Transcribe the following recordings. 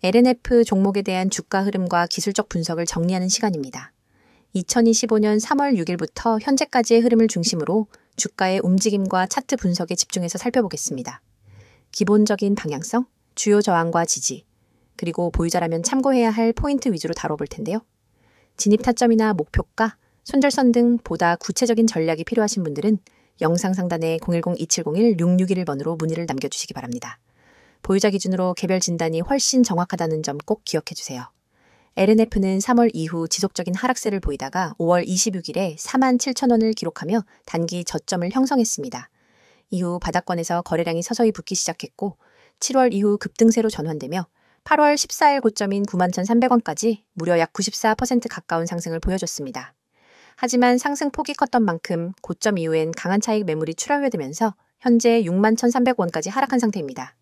LNF 종목에 대한 주가 흐름과 기술적 분석을 정리하는 시간입니다. 2025년 3월 6일부터 현재까지의 흐름을 중심으로 주가의 움직임과 차트 분석에 집중해서 살펴보겠습니다. 기본적인 방향성, 주요 저항과 지지, 그리고 보유자라면 참고해야 할 포인트 위주로 다뤄볼 텐데요. 진입 타점이나 목표가, 손절선 등 보다 구체적인 전략이 필요하신 분들은 영상 상단에 010-2701-6611번으로 문의를 남겨주시기 바랍니다. 보유자 기준으로 개별 진단이 훨씬 정확하다는 점 꼭 기억해 주세요. LNF는 3월 이후 지속적인 하락세를 보이다가 5월 26일에 47,000원을 기록하며 단기 저점을 형성했습니다. 이후 바닥권에서 거래량이 서서히 붙기 시작했고 7월 이후 급등세로 전환되며 8월 14일 고점인 91,300원까지 무려 약 94% 가까운 상승을 보여줬습니다. 하지만 상승 폭이 컸던 만큼 고점 이후엔 강한 차익 매물이 출하되면서 현재 61,300원까지 하락한 상태입니다.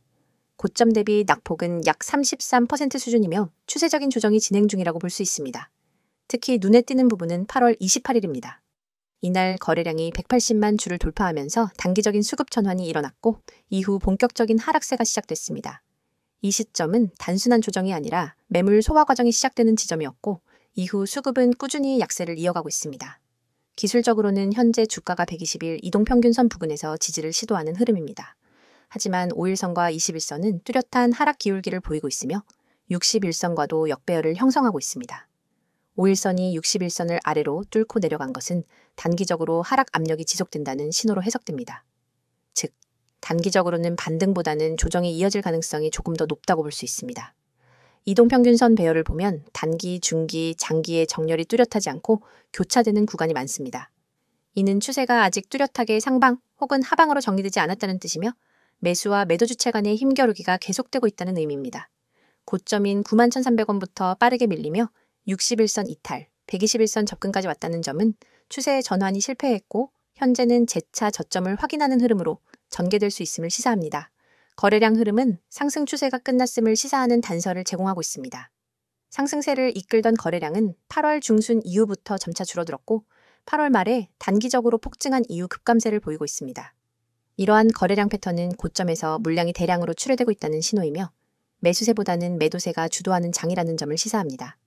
고점 대비 낙폭은 약 33% 수준이며 추세적인 조정이 진행 중이라고 볼 수 있습니다. 특히 눈에 띄는 부분은 8월 28일입니다. 이날 거래량이 180만 주를 돌파하면서 단기적인 수급 전환이 일어났고 이후 본격적인 하락세가 시작됐습니다. 이 시점은 단순한 조정이 아니라 매물 소화 과정이 시작되는 지점이었고 이후 수급은 꾸준히 약세를 이어가고 있습니다. 기술적으로는 현재 주가가 120일 이동평균선 부근에서 지지를 시도하는 흐름입니다. 하지만 5일선과 21선은 뚜렷한 하락 기울기를 보이고 있으며 61선과도 역배열을 형성하고 있습니다. 5일선이 61선을 아래로 뚫고 내려간 것은 단기적으로 하락 압력이 지속된다는 신호로 해석됩니다. 즉, 단기적으로는 반등보다는 조정이 이어질 가능성이 조금 더 높다고 볼 수 있습니다. 이동평균선 배열을 보면 단기, 중기, 장기의 정렬이 뚜렷하지 않고 교차되는 구간이 많습니다. 이는 추세가 아직 뚜렷하게 상방 혹은 하방으로 정리되지 않았다는 뜻이며 매수와 매도 주체 간의 힘겨루기가 계속되고 있다는 의미입니다. 고점인 91,300원부터 빠르게 밀리며 61선 이탈, 121선 접근까지 왔다는 점은 추세의 전환이 실패했고 현재는 재차 저점을 확인하는 흐름으로 전개될 수 있음을 시사합니다. 거래량 흐름은 상승 추세가 끝났음을 시사하는 단서를 제공하고 있습니다. 상승세를 이끌던 거래량은 8월 중순 이후부터 점차 줄어들었고 8월 말에 단기적으로 폭증한 이후 급감세를 보이고 있습니다. 이러한 거래량 패턴은 고점에서 물량이 대량으로 출회되고 있다는 신호이며 매수세보다는 매도세가 주도하는 장이라는 점을 시사합니다.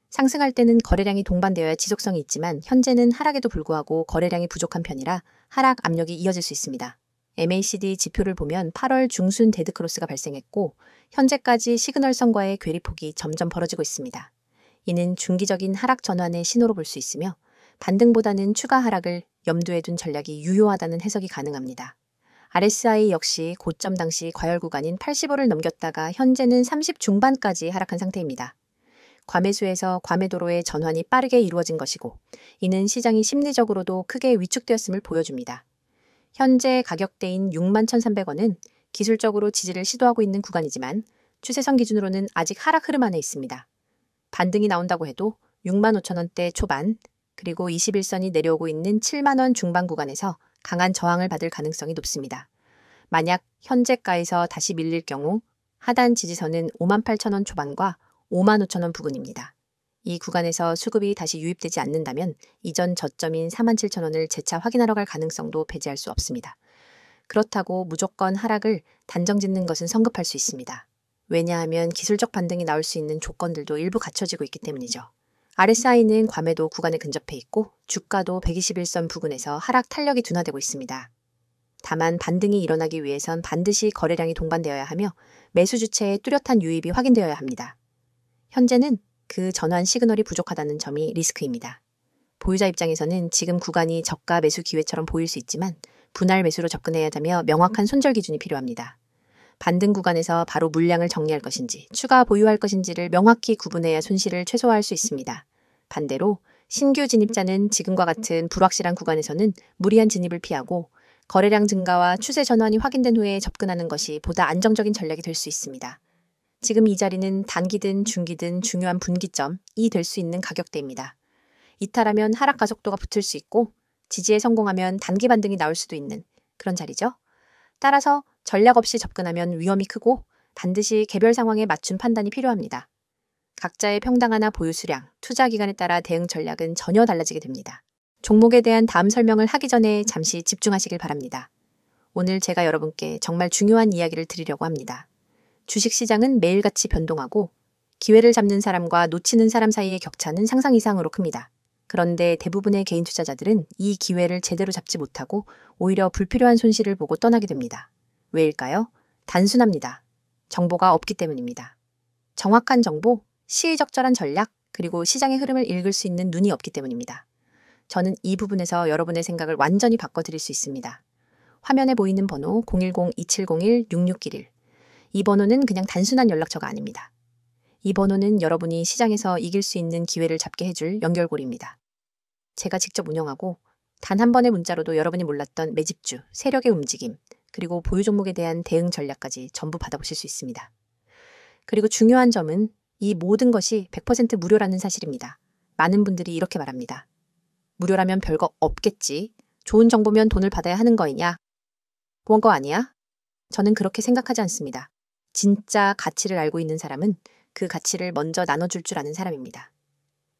상승할 때는 거래량이 동반되어야 지속성이 있지만 현재는 하락에도 불구하고 거래량이 부족한 편이라 하락 압력이 이어질 수 있습니다. MACD 지표를 보면 8월 중순 데드크로스가 발생했고 현재까지 시그널선과의 괴리폭이 점점 벌어지고 있습니다. 이는 중기적인 하락 전환의 신호로 볼 수 있으며 반등보다는 추가 하락을 염두에 둔 전략이 유효하다는 해석이 가능합니다. RSI 역시 고점 당시 과열 구간인 85를 넘겼다가 현재는 30 중반까지 하락한 상태입니다. 과매수에서 과매도로의 전환이 빠르게 이루어진 것이고 이는 시장이 심리적으로도 크게 위축되었음을 보여줍니다. 현재 가격대인 61,300원은 기술적으로 지지를 시도하고 있는 구간이지만 추세선 기준으로는 아직 하락 흐름 안에 있습니다. 반등이 나온다고 해도 65,000원대 초반 그리고 21선이 내려오고 있는 7만원 중반 구간에서 강한 저항을 받을 가능성이 높습니다. 만약 현재가에서 다시 밀릴 경우 하단 지지선은 58,000원 초반과 55,000원 부근입니다. 이 구간에서 수급이 다시 유입되지 않는다면 이전 저점인 47,000원을 재차 확인하러 갈 가능성도 배제할 수 없습니다. 그렇다고 무조건 하락을 단정짓는 것은 성급할 수 있습니다. 왜냐하면 기술적 반등이 나올 수 있는 조건들도 일부 갖춰지고 있기 때문이죠. RSI는 과매도 구간에 근접해 있고 주가도 121선 부근에서 하락 탄력이 둔화되고 있습니다. 다만 반등이 일어나기 위해선 반드시 거래량이 동반되어야 하며 매수 주체의 뚜렷한 유입이 확인되어야 합니다. 현재는 그 전환 시그널이 부족하다는 점이 리스크입니다. 보유자 입장에서는 지금 구간이 저가 매수 기회처럼 보일 수 있지만 분할 매수로 접근해야 하며 명확한 손절 기준이 필요합니다. 반등 구간에서 바로 물량을 정리할 것인지 추가 보유할 것인지를 명확히 구분해야 손실을 최소화할 수 있습니다. 반대로 신규 진입자는 지금과 같은 불확실한 구간에서는 무리한 진입을 피하고 거래량 증가와 추세 전환이 확인된 후에 접근하는 것이 보다 안정적인 전략이 될 수 있습니다. 지금 이 자리는 단기든 중기든 중요한 분기점이 될 수 있는 가격대입니다. 이탈하면 하락 가속도가 붙을 수 있고 지지에 성공하면 단기 반등이 나올 수도 있는 그런 자리죠. 따라서 전략 없이 접근하면 위험이 크고 반드시 개별 상황에 맞춘 판단이 필요합니다. 각자의 평당화나 보유 수량, 투자 기간에 따라 대응 전략은 전혀 달라지게 됩니다. 종목에 대한 다음 설명을 하기 전에 잠시 집중하시길 바랍니다. 오늘 제가 여러분께 정말 중요한 이야기를 드리려고 합니다. 주식시장은 매일같이 변동하고 기회를 잡는 사람과 놓치는 사람 사이의 격차는 상상 이상으로 큽니다. 그런데 대부분의 개인 투자자들은 이 기회를 제대로 잡지 못하고 오히려 불필요한 손실을 보고 떠나게 됩니다. 왜일까요? 단순합니다. 정보가 없기 때문입니다. 정확한 정보, 시의적절한 전략, 그리고 시장의 흐름을 읽을 수 있는 눈이 없기 때문입니다. 저는 이 부분에서 여러분의 생각을 완전히 바꿔드릴 수 있습니다. 화면에 보이는 번호 010-2701-6611. 이 번호는 그냥 단순한 연락처가 아닙니다. 이 번호는 여러분이 시장에서 이길 수 있는 기회를 잡게 해줄 연결고리입니다. 제가 직접 운영하고 단 한 번의 문자로도 여러분이 몰랐던 매집주, 세력의 움직임, 그리고 보유 종목에 대한 대응 전략까지 전부 받아보실 수 있습니다. 그리고 중요한 점은 이 모든 것이 100% 무료라는 사실입니다. 많은 분들이 이렇게 말합니다. 무료라면 별거 없겠지. 좋은 정보면 돈을 받아야 하는 거이냐? 그런 거 아니야? 저는 그렇게 생각하지 않습니다. 진짜 가치를 알고 있는 사람은 그 가치를 먼저 나눠줄 줄 아는 사람입니다.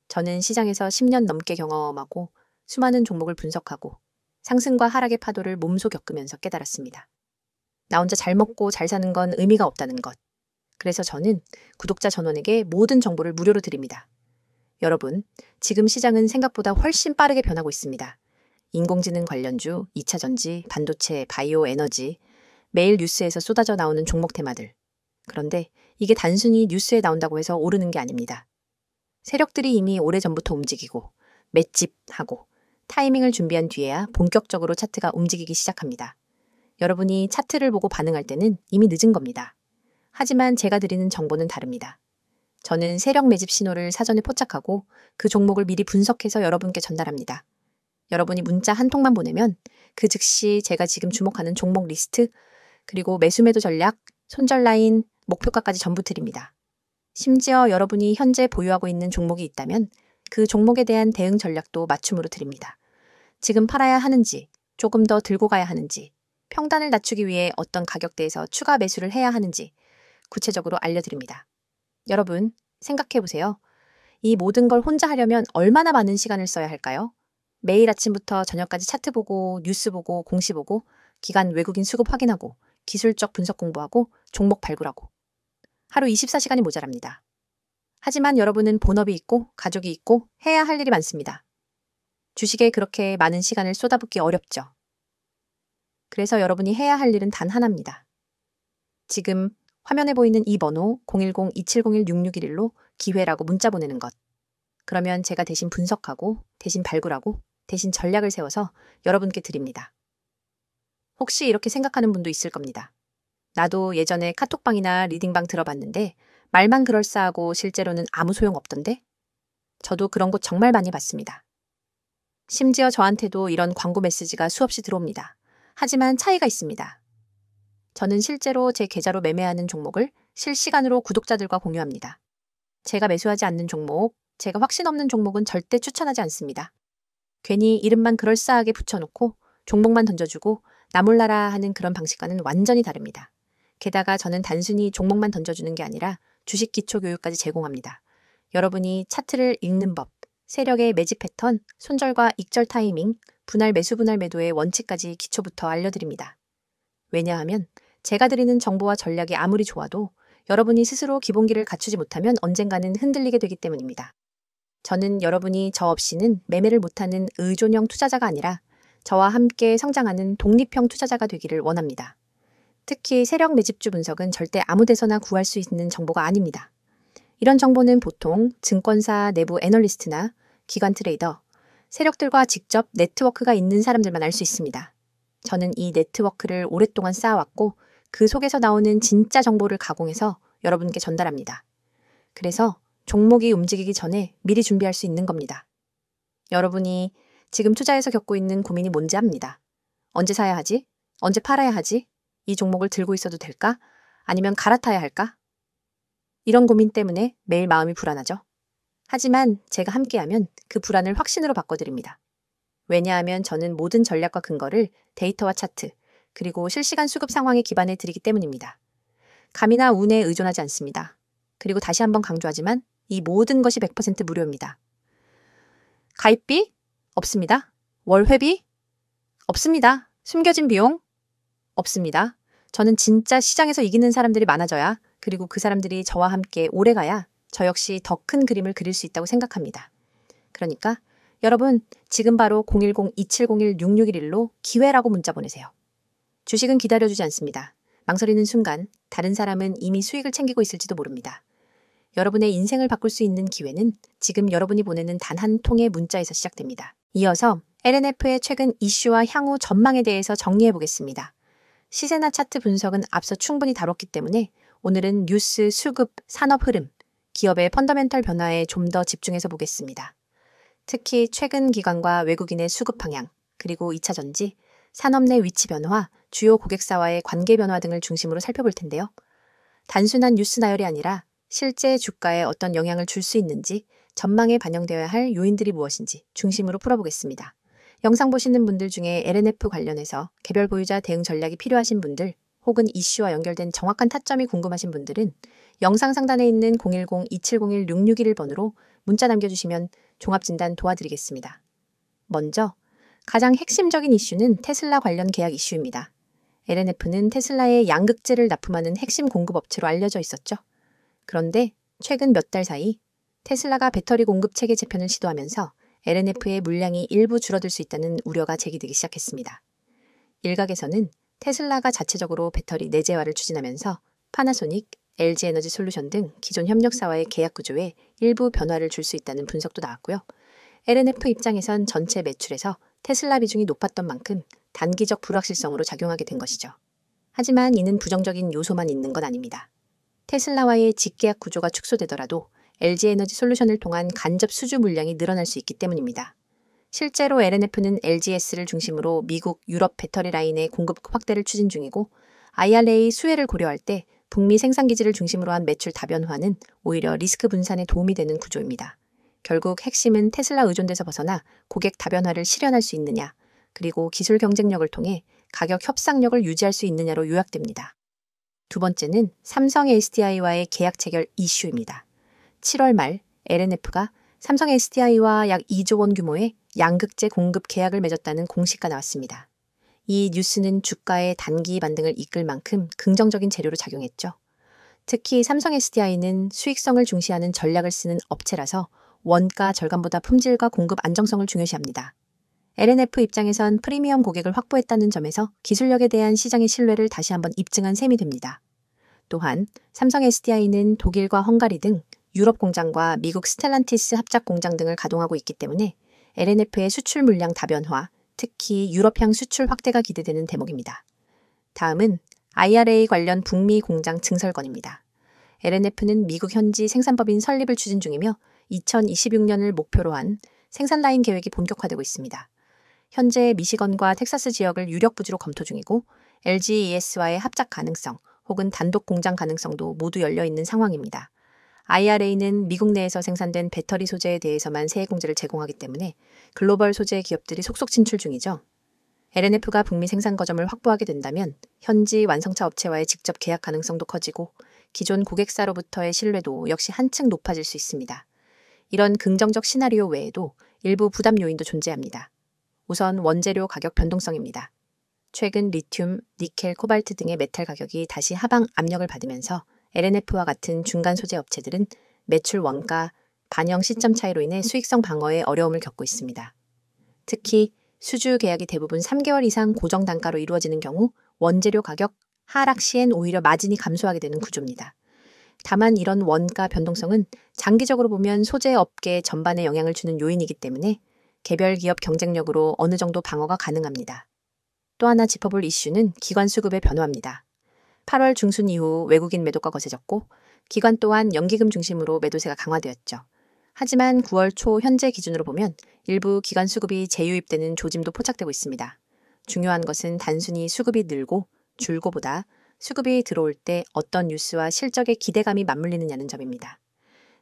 저는 시장에서 10년 넘게 경험하고 수많은 종목을 분석하고 상승과 하락의 파도를 몸소 겪으면서 깨달았습니다. 나 혼자 잘 먹고 잘 사는 건 의미가 없다는 것. 그래서 저는 구독자 전원에게 모든 정보를 무료로 드립니다. 여러분, 지금 시장은 생각보다 훨씬 빠르게 변하고 있습니다. 인공지능 관련주, 2차 전지, 반도체, 바이오 에너지, 매일 뉴스에서 쏟아져 나오는 종목 테마들. 그런데 이게 단순히 뉴스에 나온다고 해서 오르는 게 아닙니다. 세력들이 이미 오래전부터 움직이고 맷집하고 타이밍을 준비한 뒤에야 본격적으로 차트가 움직이기 시작합니다. 여러분이 차트를 보고 반응할 때는 이미 늦은 겁니다. 하지만 제가 드리는 정보는 다릅니다. 저는 세력 매집 신호를 사전에 포착하고 그 종목을 미리 분석해서 여러분께 전달합니다. 여러분이 문자 한 통만 보내면 그 즉시 제가 지금 주목하는 종목 리스트, 그리고 매수 매도 전략, 손절 라인, 목표가까지 전부 드립니다. 심지어 여러분이 현재 보유하고 있는 종목이 있다면 그 종목에 대한 대응 전략도 맞춤으로 드립니다. 지금 팔아야 하는지, 조금 더 들고 가야 하는지, 평단을 낮추기 위해 어떤 가격대에서 추가 매수를 해야 하는지 구체적으로 알려드립니다. 여러분, 생각해보세요. 이 모든 걸 혼자 하려면 얼마나 많은 시간을 써야 할까요? 매일 아침부터 저녁까지 차트 보고, 뉴스 보고, 공시 보고, 기관 외국인 수급 확인하고, 기술적 분석 공부하고, 종목 발굴하고. 하루 24시간이 모자랍니다. 하지만 여러분은 본업이 있고, 가족이 있고, 해야 할 일이 많습니다. 주식에 그렇게 많은 시간을 쏟아붓기 어렵죠. 그래서 여러분이 해야 할 일은 단 하나입니다. 지금 화면에 보이는 이 번호 010-2701-6611로 기회라고 문자 보내는 것. 그러면 제가 대신 분석하고, 대신 발굴하고, 대신 전략을 세워서 여러분께 드립니다. 혹시 이렇게 생각하는 분도 있을 겁니다. 나도 예전에 카톡방이나 리딩방 들어봤는데 말만 그럴싸하고 실제로는 아무 소용 없던데? 저도 그런 곳 정말 많이 봤습니다. 심지어 저한테도 이런 광고 메시지가 수없이 들어옵니다. 하지만 차이가 있습니다. 저는 실제로 제 계좌로 매매하는 종목을 실시간으로 구독자들과 공유합니다. 제가 매수하지 않는 종목, 제가 확신 없는 종목은 절대 추천하지 않습니다. 괜히 이름만 그럴싸하게 붙여놓고 종목만 던져주고 나 몰라라 하는 그런 방식과는 완전히 다릅니다. 게다가 저는 단순히 종목만 던져주는 게 아니라 주식 기초 교육까지 제공합니다. 여러분이 차트를 읽는 법, 세력의 매집 패턴, 손절과 익절 타이밍, 분할 매수 분할 매도의 원칙까지 기초부터 알려드립니다. 왜냐하면 제가 드리는 정보와 전략이 아무리 좋아도 여러분이 스스로 기본기를 갖추지 못하면 언젠가는 흔들리게 되기 때문입니다. 저는 여러분이 저 없이는 매매를 못하는 의존형 투자자가 아니라 저와 함께 성장하는 독립형 투자자가 되기를 원합니다. 특히 세력 매집주 분석은 절대 아무 데서나 구할 수 있는 정보가 아닙니다. 이런 정보는 보통 증권사 내부 애널리스트나 기관 트레이더, 세력들과 직접 네트워크가 있는 사람들만 알 수 있습니다. 저는 이 네트워크를 오랫동안 쌓아왔고 그 속에서 나오는 진짜 정보를 가공해서 여러분께 전달합니다. 그래서 종목이 움직이기 전에 미리 준비할 수 있는 겁니다. 여러분이 지금 투자에서 겪고 있는 고민이 뭔지 압니다. 언제 사야 하지? 언제 팔아야 하지? 이 종목을 들고 있어도 될까? 아니면 갈아타야 할까? 이런 고민 때문에 매일 마음이 불안하죠. 하지만 제가 함께하면 그 불안을 확신으로 바꿔드립니다. 왜냐하면 저는 모든 전략과 근거를 데이터와 차트, 그리고 실시간 수급 상황에 기반해 드리기 때문입니다. 감이나 운에 의존하지 않습니다. 그리고 다시 한번 강조하지만 이 모든 것이 100% 무료입니다. 가입비? 없습니다. 월회비? 없습니다. 숨겨진 비용? 없습니다. 저는 진짜 시장에서 이기는 사람들이 많아져야, 그리고 그 사람들이 저와 함께 오래가야 저 역시 더 큰 그림을 그릴 수 있다고 생각합니다. 그러니까 여러분 지금 바로 010-2701-6611로 기회라고 문자 보내세요. 주식은 기다려주지 않습니다. 망설이는 순간 다른 사람은 이미 수익을 챙기고 있을지도 모릅니다. 여러분의 인생을 바꿀 수 있는 기회는 지금 여러분이 보내는 단 한 통의 문자에서 시작됩니다. 이어서 LNF의 최근 이슈와 향후 전망에 대해서 정리해 보겠습니다. 시세나 차트 분석은 앞서 충분히 다뤘기 때문에 오늘은 뉴스, 수급, 산업 흐름, 기업의 펀더멘털 변화에 좀 더 집중해서 보겠습니다. 특히 최근 기관과 외국인의 수급 방향, 그리고 2차 전지, 산업 내 위치 변화, 주요 고객사와의 관계 변화 등을 중심으로 살펴볼 텐데요. 단순한 뉴스 나열이 아니라 실제 주가에 어떤 영향을 줄 수 있는지, 전망에 반영되어야 할 요인들이 무엇인지 중심으로 풀어보겠습니다. 영상 보시는 분들 중에 LNF 관련해서 개별 보유자 대응 전략이 필요하신 분들, 혹은 이슈와 연결된 정확한 타점이 궁금하신 분들은 영상 상단에 있는 010-2701-6611번으로 문자 남겨주시면 종합진단 도와드리겠습니다. 먼저 가장 핵심적인 이슈는 테슬라 관련 계약 이슈입니다. LNF는 테슬라의 양극재를 납품하는 핵심 공급업체로 알려져 있었죠. 그런데 최근 몇 달 사이 테슬라가 배터리 공급 체계 재편을 시도하면서 LNF의 물량이 일부 줄어들 수 있다는 우려가 제기되기 시작했습니다. 일각에서는 테슬라가 자체적으로 배터리 내재화를 추진하면서 파나소닉, LG에너지솔루션 등 기존 협력사와의 계약 구조에 일부 변화를 줄 수 있다는 분석도 나왔고요. LNF 입장에선 전체 매출에서 테슬라 비중이 높았던 만큼 단기적 불확실성으로 작용하게 된 것이죠. 하지만 이는 부정적인 요소만 있는 건 아닙니다. 테슬라와의 직계약 구조가 축소되더라도 LG에너지솔루션을 통한 간접 수주 물량이 늘어날 수 있기 때문입니다. 실제로 LNF는 LGS를 중심으로 미국, 유럽 배터리 라인의 공급 확대를 추진 중이고 IRA 수혜를 고려할 때 북미 생산기지를 중심으로 한 매출 다변화는 오히려 리스크 분산에 도움이 되는 구조입니다. 결국 핵심은 테슬라 의존대에서 벗어나 고객 다변화를 실현할 수 있느냐, 그리고 기술 경쟁력을 통해 가격 협상력을 유지할 수 있느냐로 요약됩니다. 두 번째는 삼성 SDI와의 계약 체결 이슈입니다. 7월 말 LNF가 삼성 SDI와 약 2조 원 규모의 양극재 공급 계약을 맺었다는 공시가 나왔습니다. 이 뉴스는 주가의 단기 반등을 이끌 만큼 긍정적인 재료로 작용했죠. 특히 삼성 SDI는 수익성을 중시하는 전략을 쓰는 업체라서 원가 절감보다 품질과 공급 안정성을 중요시합니다. LNF 입장에선 프리미엄 고객을 확보했다는 점에서 기술력에 대한 시장의 신뢰를 다시 한번 입증한 셈이 됩니다. 또한 삼성 SDI는 독일과 헝가리 등 유럽 공장과 미국 스텔란티스 합작 공장 등을 가동하고 있기 때문에 LNF의 수출 물량 다변화, 특히 유럽향 수출 확대가 기대되는 대목입니다. 다음은 IRA 관련 북미 공장 증설건입니다. LNF는 미국 현지 생산법인 설립을 추진 중이며 2026년을 목표로 한 생산 라인 계획이 본격화되고 있습니다. 현재 미시건과 텍사스 지역을 유력 부지로 검토 중이고 LGES와의 합작 가능성 혹은 단독 공장 가능성도 모두 열려 있는 상황입니다. IRA는 미국 내에서 생산된 배터리 소재에 대해서만 세액공제를 제공하기 때문에 글로벌 소재 기업들이 속속 진출 중이죠. LNF가 북미 생산 거점을 확보하게 된다면 현지 완성차 업체와의 직접 계약 가능성도 커지고 기존 고객사로부터의 신뢰도 역시 한층 높아질 수 있습니다. 이런 긍정적 시나리오 외에도 일부 부담 요인도 존재합니다. 우선 원재료 가격 변동성입니다. 최근 리튬, 니켈, 코발트 등의 메탈 가격이 다시 하방 압력을 받으면서 LNF와 같은 중간 소재 업체들은 매출 원가, 반영 시점 차이로 인해 수익성 방어에 어려움을 겪고 있습니다. 특히 수주 계약이 대부분 3개월 이상 고정 단가로 이루어지는 경우 원재료 가격 하락 시엔 오히려 마진이 감소하게 되는 구조입니다. 다만 이런 원가 변동성은 장기적으로 보면 소재 업계 전반에 영향을 주는 요인이기 때문에 개별 기업 경쟁력으로 어느 정도 방어가 가능합니다. 또 하나 짚어볼 이슈는 기관 수급의 변화입니다. 8월 중순 이후 외국인 매도가 거세졌고 기관 또한 연기금 중심으로 매도세가 강화되었죠. 하지만 9월 초 현재 기준으로 보면 일부 기관 수급이 재유입되는 조짐도 포착되고 있습니다. 중요한 것은 단순히 수급이 늘고 줄고보다 수급이 들어올 때 어떤 뉴스와 실적의 기대감이 맞물리느냐는 점입니다.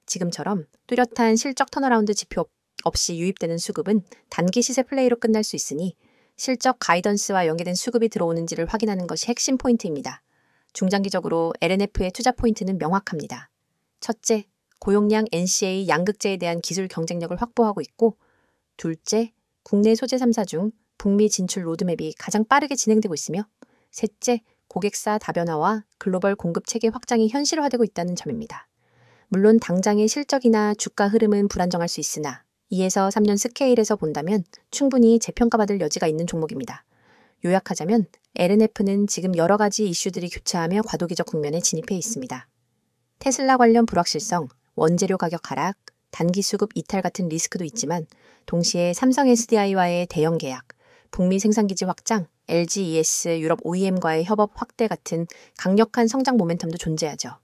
지금처럼 뚜렷한 실적 턴어라운드 지표 없이 유입되는 수급은 단기 시세 플레이로 끝날 수 있으니 실적 가이던스와 연계된 수급이 들어오는지를 확인하는 것이 핵심 포인트입니다. 중장기적으로 LNF의 투자 포인트는 명확합니다. 첫째, 고용량 NCA 양극재에 대한 기술 경쟁력을 확보하고 있고, 둘째, 국내 소재 3사 중 북미 진출 로드맵이 가장 빠르게 진행되고 있으며, 셋째, 고객사 다변화와 글로벌 공급 체계 확장이 현실화되고 있다는 점입니다. 물론 당장의 실적이나 주가 흐름은 불안정할 수 있으나 2에서 3년 스케일에서 본다면 충분히 재평가받을 여지가 있는 종목입니다. 요약하자면 LNF는 지금 여러 가지 이슈들이 교차하며 과도기적 국면에 진입해 있습니다. 테슬라 관련 불확실성, 원재료 가격 하락, 단기 수급 이탈 같은 리스크도 있지만 동시에 삼성 SDI와의 대형 계약, 북미 생산기지 확장, LG ES 유럽 OEM과의 협업 확대 같은 강력한 성장 모멘텀도 존재하죠.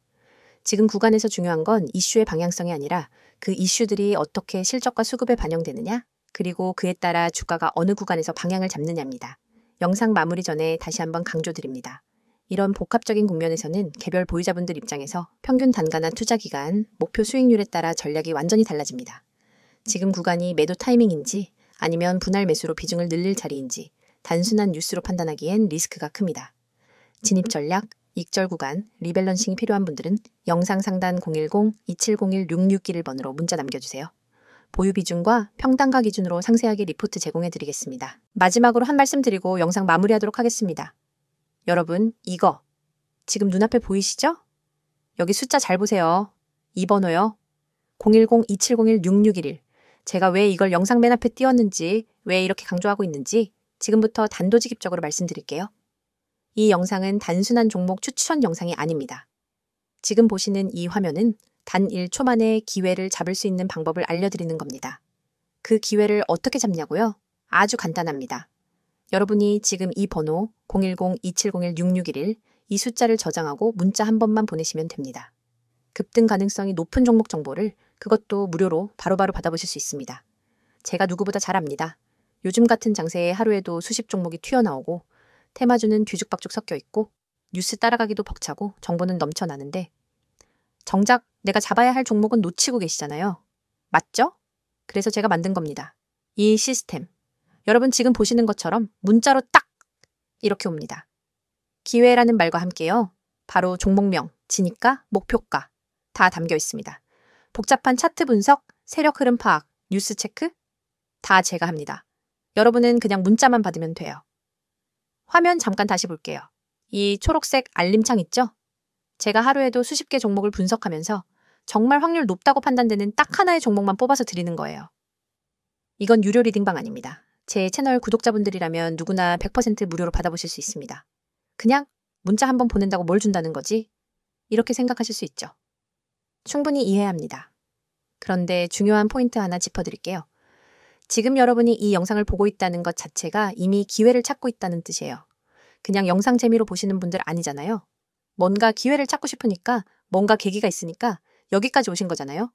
지금 구간에서 중요한 건 이슈의 방향성이 아니라 그 이슈들이 어떻게 실적과 수급에 반영되느냐, 그리고 그에 따라 주가가 어느 구간에서 방향을 잡느냐입니다. 영상 마무리 전에 다시 한번 강조드립니다. 이런 복합적인 국면에서는 개별 보유자분들 입장에서 평균 단가나 투자 기간, 목표 수익률에 따라 전략이 완전히 달라집니다. 지금 구간이 매도 타이밍인지 아니면 분할 매수로 비중을 늘릴 자리인지 단순한 뉴스로 판단하기엔 리스크가 큽니다. 진입 전략, 익절 구간, 리밸런싱이 필요한 분들은 영상 상단 010-2701-6661번으로 문자 남겨주세요. 보유 비중과 평단가 기준으로 상세하게 리포트 제공해드리겠습니다. 마지막으로 한 말씀 드리고 영상 마무리하도록 하겠습니다. 여러분, 이거 지금 눈앞에 보이시죠? 여기 숫자 잘 보세요. 이 번호요. 010-2701-6611. 제가 왜 이걸 영상 맨 앞에 띄웠는지, 왜 이렇게 강조하고 있는지 지금부터 단도직입적으로 말씀드릴게요. 이 영상은 단순한 종목 추천 영상이 아닙니다. 지금 보시는 이 화면은 단 1초 만에 기회를 잡을 수 있는 방법을 알려드리는 겁니다. 그 기회를 어떻게 잡냐고요? 아주 간단합니다. 여러분이 지금 이 번호 010-2701-6611 이 숫자를 저장하고 문자 한 번만 보내시면 됩니다. 급등 가능성이 높은 종목 정보를 그것도 무료로 바로바로 받아보실 수 있습니다. 제가 누구보다 잘 압니다. 요즘 같은 장세에 하루에도 수십 종목이 튀어나오고 테마주는 뒤죽박죽 섞여 있고 뉴스 따라가기도 벅차고 정보는 넘쳐나는데 정작 내가 잡아야 할 종목은 놓치고 계시잖아요. 맞죠? 그래서 제가 만든 겁니다. 이 시스템. 여러분 지금 보시는 것처럼 문자로 딱 이렇게 옵니다. 기회라는 말과 함께요. 바로 종목명, 진입가, 목표가 다 담겨 있습니다. 복잡한 차트 분석, 세력 흐름 파악, 뉴스 체크 다 제가 합니다. 여러분은 그냥 문자만 받으면 돼요. 화면 잠깐 다시 볼게요. 이 초록색 알림창 있죠? 제가 하루에도 수십 개 종목을 분석하면서 정말 확률 높다고 판단되는 딱 하나의 종목만 뽑아서 드리는 거예요. 이건 유료 리딩방 아닙니다. 제 채널 구독자분들이라면 누구나 100% 무료로 받아보실 수 있습니다. 그냥 문자 한번 보낸다고 뭘 준다는 거지? 이렇게 생각하실 수 있죠. 충분히 이해합니다. 그런데 중요한 포인트 하나 짚어드릴게요. 지금 여러분이 이 영상을 보고 있다는 것 자체가 이미 기회를 찾고 있다는 뜻이에요. 그냥 영상 재미로 보시는 분들 아니잖아요. 뭔가 기회를 찾고 싶으니까 뭔가 계기가 있으니까 여기까지 오신 거잖아요.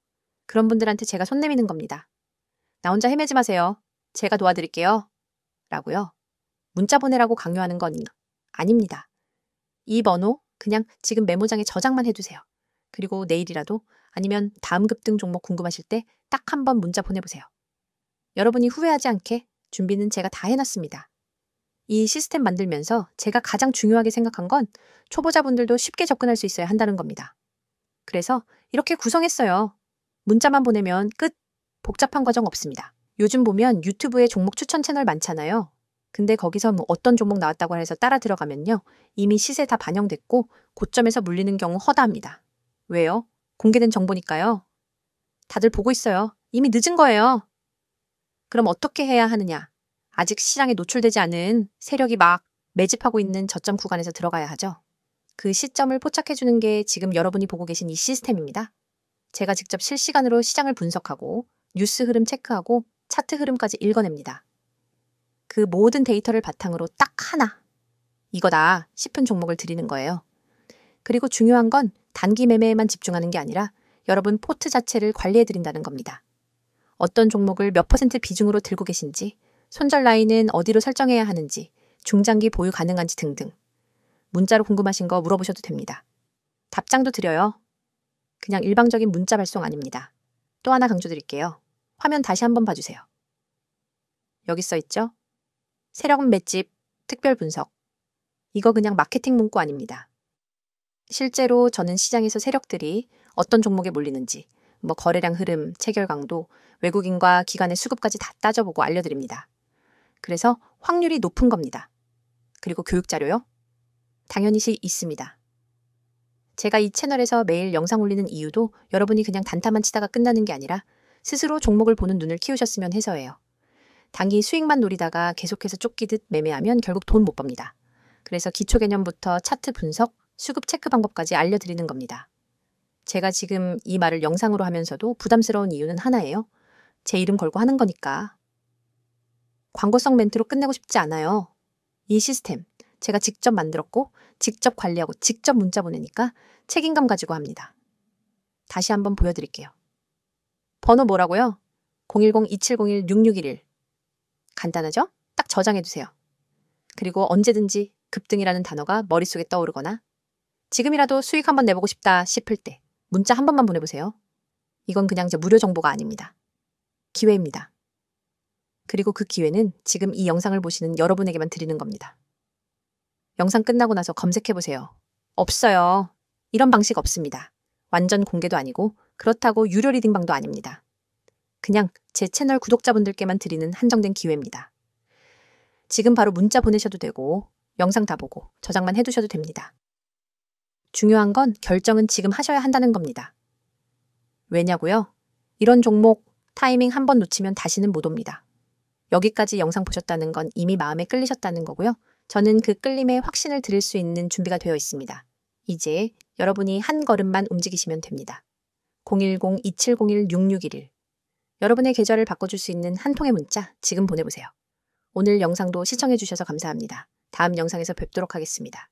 그런 분들한테 제가 손 내미는 겁니다. 나 혼자 헤매지 마세요. 제가 도와드릴게요. 라고요. 문자 보내라고 강요하는 건 아닙니다. 이 번호 그냥 지금 메모장에 저장만 해두세요. 그리고 내일이라도 아니면 다음 급등 종목 궁금하실 때 딱 한 번 문자 보내보세요. 여러분이 후회하지 않게 준비는 제가 다 해놨습니다. 이 시스템 만들면서 제가 가장 중요하게 생각한 건 초보자분들도 쉽게 접근할 수 있어야 한다는 겁니다. 그래서 이렇게 구성했어요. 문자만 보내면 끝! 복잡한 과정 없습니다. 요즘 보면 유튜브에 종목 추천 채널 많잖아요. 근데 거기서 뭐 어떤 종목 나왔다고 해서 따라 들어가면요. 이미 시세 다 반영됐고 고점에서 물리는 경우 허다합니다. 왜요? 공개된 정보니까요. 다들 보고 있어요. 이미 늦은 거예요. 그럼 어떻게 해야 하느냐? 아직 시장에 노출되지 않은 세력이 막 매집하고 있는 저점 구간에서 들어가야 하죠. 그 시점을 포착해주는 게 지금 여러분이 보고 계신 이 시스템입니다. 제가 직접 실시간으로 시장을 분석하고 뉴스 흐름 체크하고 차트 흐름까지 읽어냅니다. 그 모든 데이터를 바탕으로 딱 하나, 이거다 싶은 종목을 드리는 거예요. 그리고 중요한 건 단기 매매에만 집중하는 게 아니라 여러분 포트 자체를 관리해드린다는 겁니다. 어떤 종목을 몇 % 비중으로 들고 계신지, 손절 라인은 어디로 설정해야 하는지, 중장기 보유 가능한지 등등. 문자로 궁금하신 거 물어보셔도 됩니다. 답장도 드려요. 그냥 일방적인 문자 발송 아닙니다. 또 하나 강조드릴게요. 화면 다시 한번 봐주세요. 여기 써 있죠? 세력 맷집, 특별 분석. 이거 그냥 마케팅 문구 아닙니다. 실제로 저는 시장에서 세력들이 어떤 종목에 몰리는지, 뭐 거래량 흐름, 체결 강도, 외국인과 기관의 수급까지 다 따져보고 알려드립니다. 그래서 확률이 높은 겁니다. 그리고 교육 자료요? 당연히 있습니다. 제가 이 채널에서 매일 영상 올리는 이유도 여러분이 그냥 단타만 치다가 끝나는 게 아니라 스스로 종목을 보는 눈을 키우셨으면 해서예요. 단기 수익만 노리다가 계속해서 쫓기듯 매매하면 결국 돈 못 법니다. 그래서 기초 개념부터 차트 분석, 수급 체크 방법까지 알려드리는 겁니다. 제가 지금 이 말을 영상으로 하면서도 부담스러운 이유는 하나예요. 제 이름 걸고 하는 거니까. 광고성 멘트로 끝내고 싶지 않아요. 이 시스템 제가 직접 만들었고 직접 관리하고 직접 문자 보내니까 책임감 가지고 합니다. 다시 한번 보여드릴게요. 번호 뭐라고요? 010-2701-6611. 간단하죠? 딱 저장해두세요. 그리고 언제든지 급등이라는 단어가 머릿속에 떠오르거나 지금이라도 수익 한번 내보고 싶다 싶을 때 문자 한 번만 보내보세요. 이건 그냥 제 무료 정보가 아닙니다. 기회입니다. 그리고 그 기회는 지금 이 영상을 보시는 여러분에게만 드리는 겁니다. 영상 끝나고 나서 검색해보세요. 없어요. 이런 방식 없습니다. 완전 공개도 아니고 그렇다고 유료 리딩방도 아닙니다. 그냥 제 채널 구독자분들께만 드리는 한정된 기회입니다. 지금 바로 문자 보내셔도 되고 영상 다 보고 저장만 해두셔도 됩니다. 중요한 건 결정은 지금 하셔야 한다는 겁니다. 왜냐고요? 이런 종목 타이밍 한 번 놓치면 다시는 못 옵니다. 여기까지 영상 보셨다는 건 이미 마음에 끌리셨다는 거고요. 저는 그 끌림에 확신을 드릴 수 있는 준비가 되어 있습니다. 이제 여러분이 한 걸음만 움직이시면 됩니다. 010-2701-6611. 여러분의 계좌를 바꿔줄 수 있는 한 통의 문자 지금 보내보세요. 오늘 영상도 시청해주셔서 감사합니다. 다음 영상에서 뵙도록 하겠습니다.